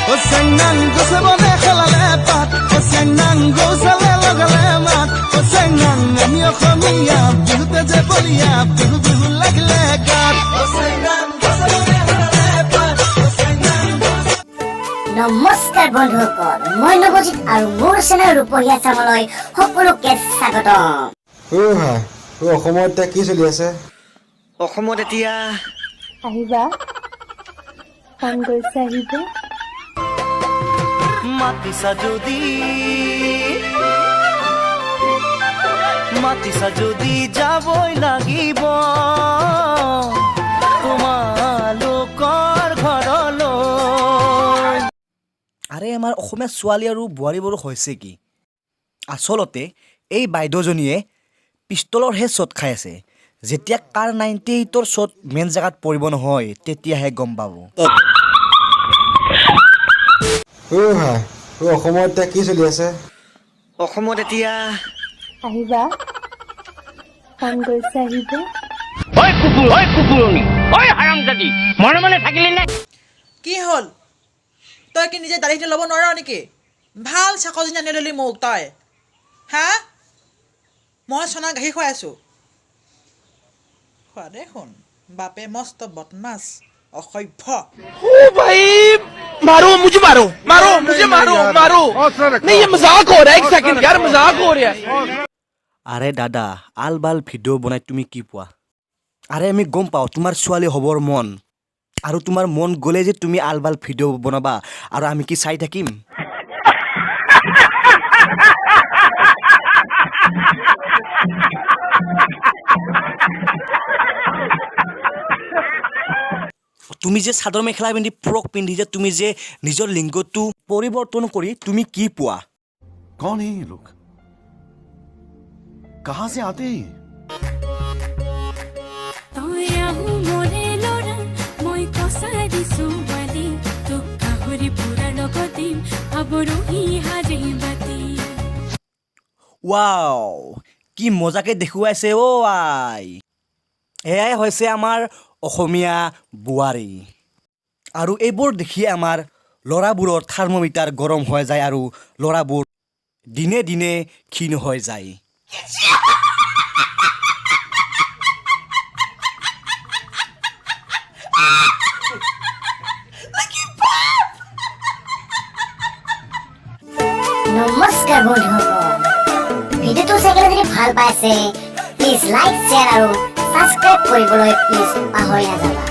Osengan gosebone khalale pat Osengan gosale lagale mat Osengan amio khamiya bihute je bolia bihu bihu lagle gat Osengan gosebone khalale pat Osengan নমস্কাৰ বন্ধুসকল মই নৱজিত আৰু মোৰ channel rupohi Assamলৈ সকলোকে স্বাগতম ভাই অসমত এতিয়া কি চলি আছে অসমত এতিয়া আহিবা কাম কৰিছে আহিবা মাতিছা যদি যাবই লাগিব তোমালোকৰ ঘৰলৈ আৰে আমাৰ অসমীয়া ছোৱালী আৰু বোৱাৰীবোৰো হৈছে কি আচলতে এই বাইদেউজনীয়ে পিষ্টলৰহে শ্বট খাই আছে যেতিয়া কাৰ 98ৰ শ্বট মেইন জেগাত পৰিব নহয় তেতিয়াহে গম পাব ভাই অসমত এতিয়া কি চলি আছে অসমত এতিয়া আহিবা কাম কৰিছে আহিবা ঐ কুকুৰনি ঐ হাৰামজাদি মনে মনে থাকিলি নে কি হ'ল তই কি নিজে দাড়িটো ল'ব নোৱাৰ নেকি ভাল চাকজনী আনি ল'লি মোক তই হা মই সোণা গাখীৰ খুৱাই আছোঁ খোৱা দেখোন বাপে মস্ত বদমাছ অসভ্য ओ भाई मारो मुझे मारो नहीं ये मजाक हो रहा है एक सेकंड यार मजाक हो रहा है আৰে দাদা আল বাল ভিডিঅ' বনাই তুমি কি পোৱা আৰে আমি গম পাওঁ তোমাৰ ছোৱালী হ'বৰ মন আৰু তোমাৰ মন গ'লে যে তুমি আল বাল ভিডিঅ' বনাবা আৰু আমি কি চাই থাকিম তুমি যে চাদৰ মেখেলা পিন্ধি ফ্ৰক পিন্ধি যে তুমি যে নিজৰ লিংগটো পৰিৱৰ্তন কৰি তুমি কি পোৱা कौन है ये लोग कहां से आते हैं ৱাও কি মজাকে দেখুৱাইছে অ আই এয়াই হৈছে আমাৰ অসমীয়া বোৱাৰী আৰু এইবোৰ দেখি আমাৰ ল'ৰাবোৰৰ থাৰ্মোমিটাৰ গৰম হৈ যায় আৰু ল'ৰাবোৰ দিনে দিনে ক্ষীণ হৈ যায় নমস্কাৰ বন্ধুসকল ভিডিঅ'টো চাই যদি ভাল পাইছে প্লিজ লাইক শ্বেয়াৰ আৰু সাবস্ক্ৰাইব কৰিবলৈ প্লিজ পাহৰি নাযাবা